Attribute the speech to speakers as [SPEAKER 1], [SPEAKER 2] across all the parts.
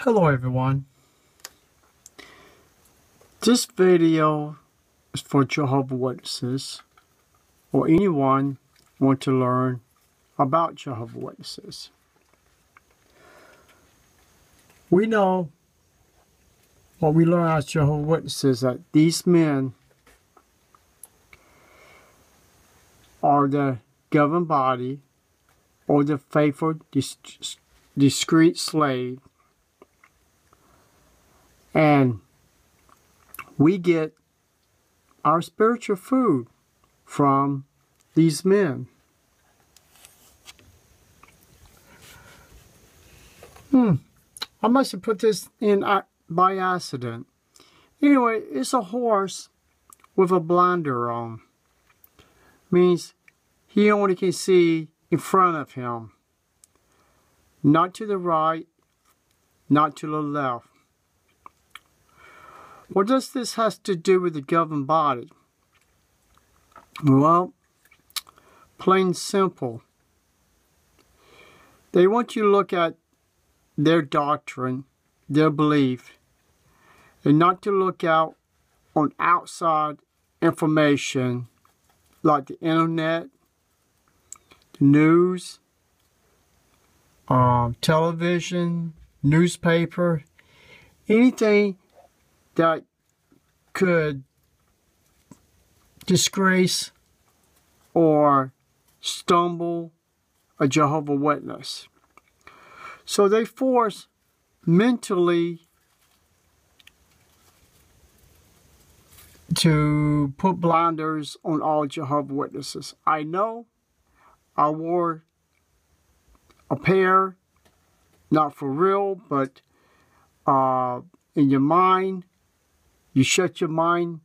[SPEAKER 1] Hello everyone. This video is for Jehovah's Witnesses or anyone want to learn about Jehovah's Witnesses. We know what we learn as Jehovah's Witnesses that these men are the governing body or the faithful discreet slave, and we get our spiritual food from these men. I must have put this in by accident. Anyway, it's a horse with a blinder on. Means he only can see in front of him. Not to the right, not to the left. What does this have to do with the governing body? Well, plain simple. They want you to look at their doctrine, their belief, and not to look out on outside information like the internet, the news, television, newspaper, anything that could disgrace or stumble a Jehovah's Witness. So they force mentally to put blinders on all Jehovah's Witnesses. I know I wore a pair, not for real, but in your mind, you shut your mind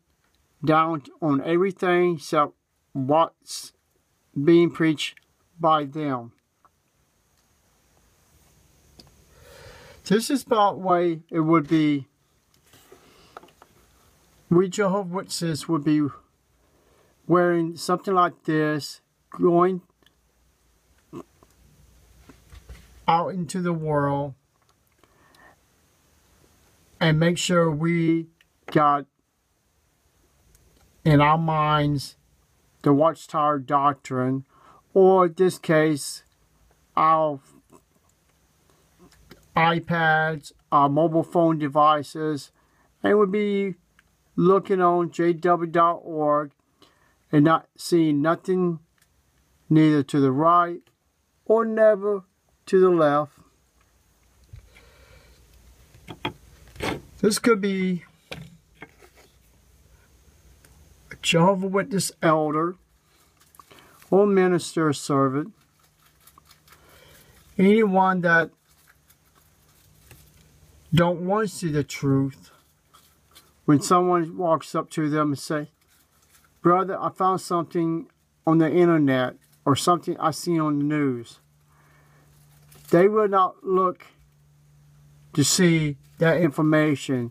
[SPEAKER 1] down on everything except what's being preached by them. This is about the way it would be. We Jehovah's Witnesses would be wearing something like this, going out into the world and make sure we got in our minds the Watchtower doctrine, or in this case, our iPads, our mobile phone devices, and would be looking on JWS.org and not seeing nothing neither to the right or never to the left. This could be a Jehovah's Witness elder or minister or servant. Anyone that don't want to see the truth. When someone walks up to them and say, "Brother, I found something on the internet or something I seen on the news," they will not look to see that information.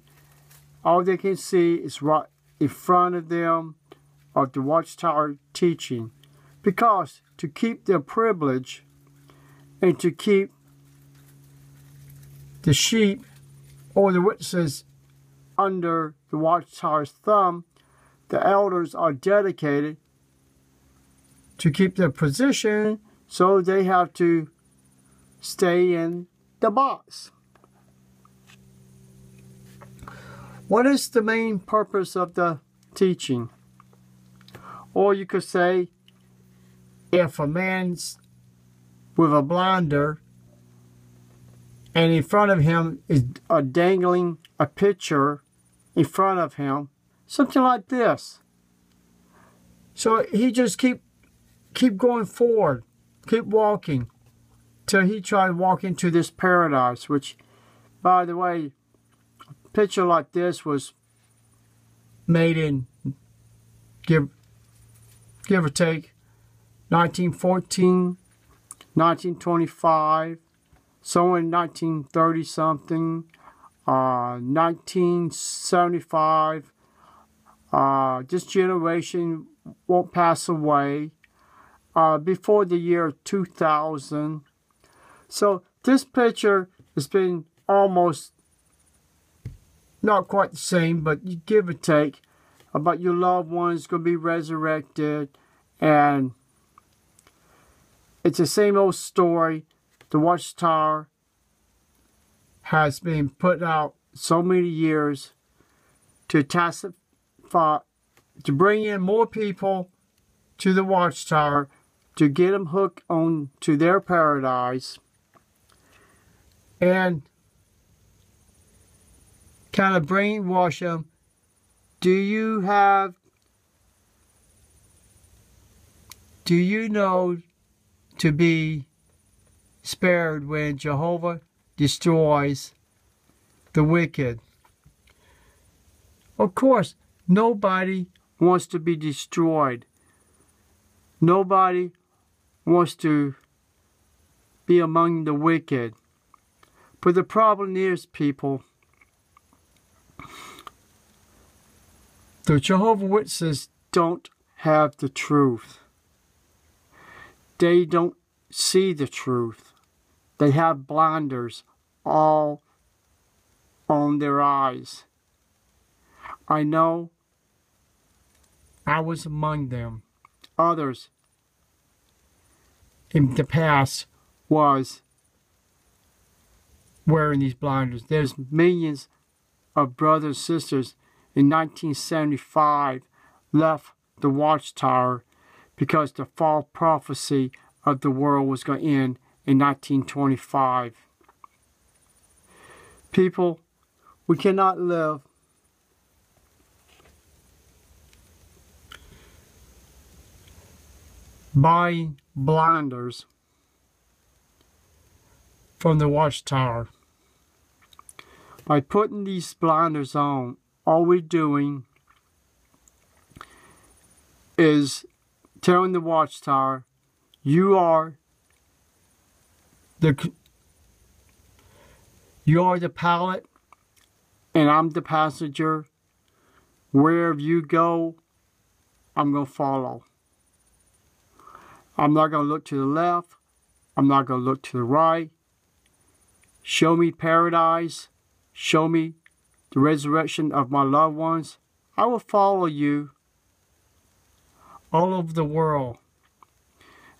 [SPEAKER 1] All they can see is right in front of them of the Watchtower teaching. Because to keep their privilege and to keep the sheep or the witnesses under the Watchtower's thumb, the elders are dedicated to keep their position, so they have to stay in the box. What is the main purpose of the teaching? Or you could say, if a man's with a blinder and in front of him is dangling a picture in front of him, something like this. So he just keep going forward, keep walking, till he try to walk into this paradise, which, by the way, a picture like this was made in, give or take, 1914, 1925, somewhere in 1930 something, 1975. This generation won't pass away before the year 2000. So this picture has been almost not quite the same, but you give or take, about your loved ones going to be resurrected, and it's the same old story. The Watchtower has been put out so many years to testify, to bring in more people to the Watchtower, to get them hooked on to their paradise, and kind of brainwash them. Do you know to be spared when Jehovah destroys the wicked? Of course, nobody wants to be destroyed. Nobody wants to be among the wicked. But the problem is, people, the Jehovah's Witnesses don't have the truth. They don't see the truth. They have blinders all on their eyes. I know I was among them. Others in the past was wearing these blinders. There's millions of brothers and sisters in 1975 left the Watchtower because the false prophecy of the world was going to end in 1925. People, we cannot live buying blinders from the Watchtower. By putting these blinders on, all we're doing is telling the Watchtower, you are the pilot and I'm the passenger. Wherever you go, I'm going to follow. I'm not going to look to the left. I'm not going to look to the right. Show me paradise. Show me the resurrection of my loved ones. I will follow you all over the world.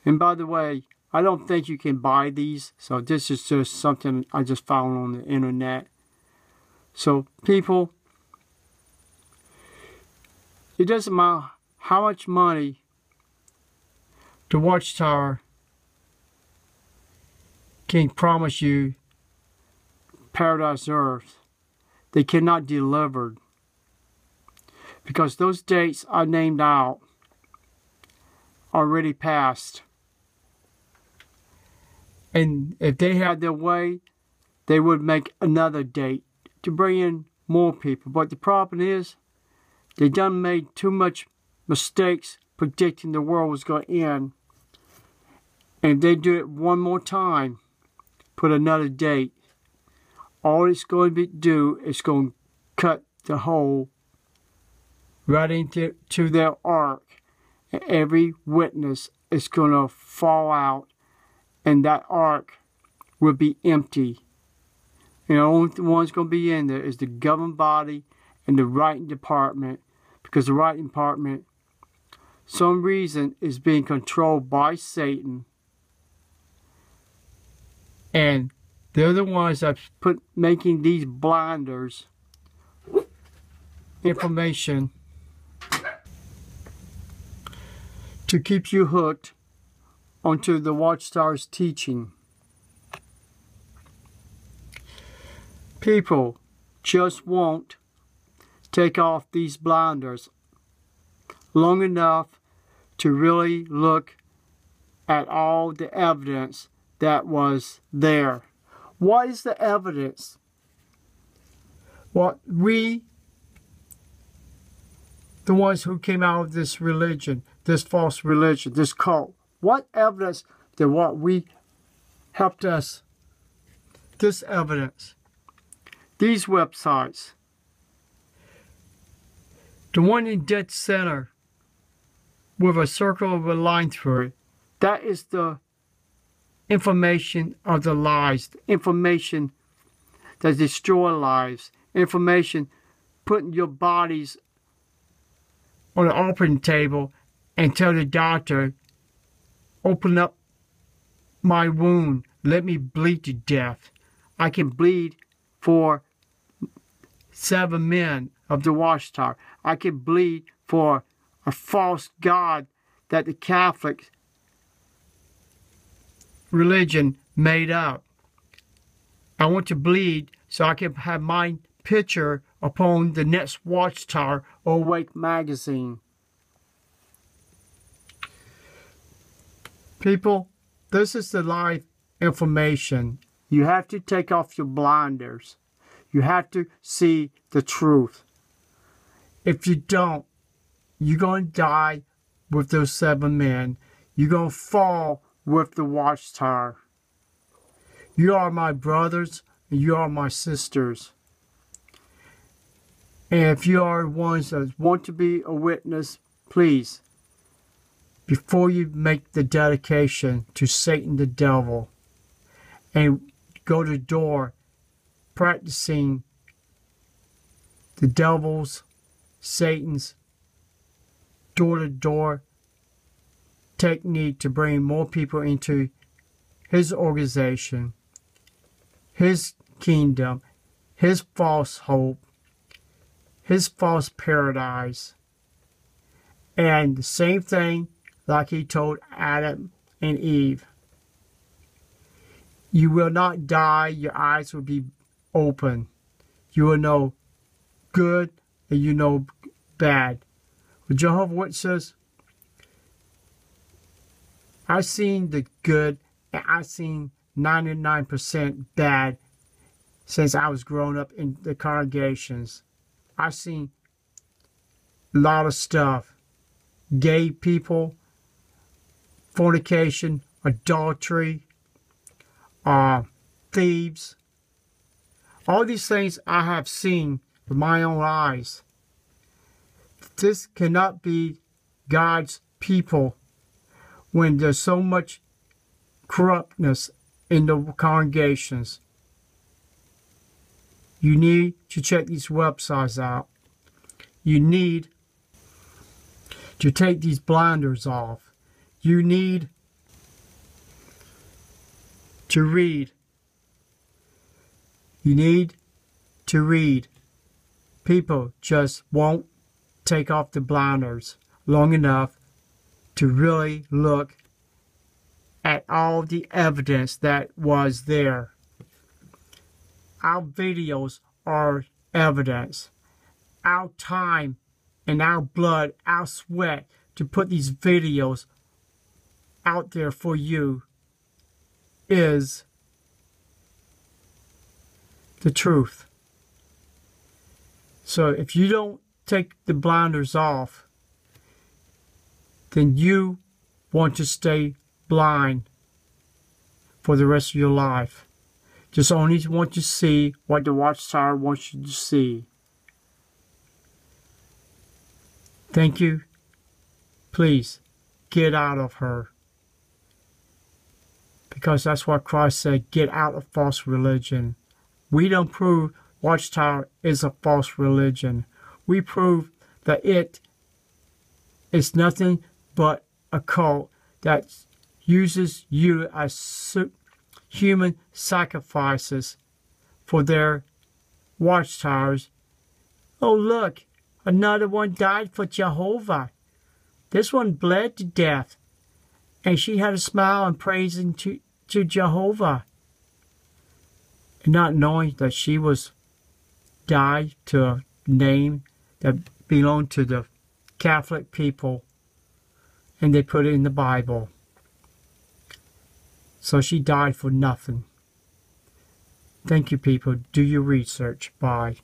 [SPEAKER 1] And by the way, I don't think you can buy these. So this is just something I just found on the internet. So people, it doesn't matter how much money the Watchtower can promise you paradise earth. They cannot deliver, because those dates I named out already passed. And if they had their way, they would make another date to bring in more people. But the problem is, they done made too much mistakes predicting the world was going to end. And if they do it one more time, put another date, all it's going to do is going to cut the hole right into their ark. And every witness is going to fall out, and that ark will be empty. And the only one's going to be in there is the governing body and the writing department, because the writing department, some reason, is being controlled by Satan. And they're the ones that making these blinders information to keep you hooked onto the Watchtower's teaching. People just won't take off these blinders long enough to really look at all the evidence that was there. What is the evidence? What we, the ones who came out of this religion, this false religion, this cult, what evidence that what we helped us, this evidence, these websites, the one in dead center with a circle of a line through it, that is the information of the lies, the information that destroy lives. Information putting your bodies on the operating table and tell the doctor, open up my wound, let me bleed to death. I can bleed for 7 men of the Watchtower. I can bleed for a false god that the Catholic religion made up. I want to bleed so I can have my picture upon the next Watchtower or Awake magazine. People, this is the live information. You have to take off your blinders. You have to see the truth. If you don't, you're going to die with those 7 men. You're going to fall with the Watchtower. You are my brothers and you are my sisters. And if you are ones that want to be a witness, please, before you make the dedication to Satan the devil and go to the door practicing the devil's, Satan's door-to-door technique to bring more people into his organization, his kingdom, his false hope, his false paradise. And the same thing like he told Adam and Eve. You will not die, your eyes will be open. You will know good and you know bad. With Jehovah's Witnesses, I've seen the good and I've seen 99% bad since I was growing up in the congregations. I've seen a lot of stuff. Gay people, fornication, adultery, thieves. All these things I have seen with my own eyes. This cannot be God's people when there's so much corruptness in the congregations. You need to check these websites out. You need to take these blinders off. You need to read. You need to read. People just won't take off the blinders long enough to really look at all the evidence that was there. Our videos are evidence. Our time and our blood, our sweat to put these videos out there for you is the truth. So if you don't take the blinders off, then you want to stay blind for the rest of your life. Just only want to see what the Watchtower wants you to see. Thank you. Please, get out of her. Because that's what Christ said, get out of false religion. We don't prove Watchtower is a false religion. We prove that it is nothing but a cult that uses you as human sacrifices for their watchtowers. Oh look, another one died for Jehovah. This one bled to death. And she had a smile and praising to Jehovah. And not knowing that she was died to a name that belonged to the Catholic people. And they put it in the Bible. So she died for nothing. Thank you, people. Do your research. Bye.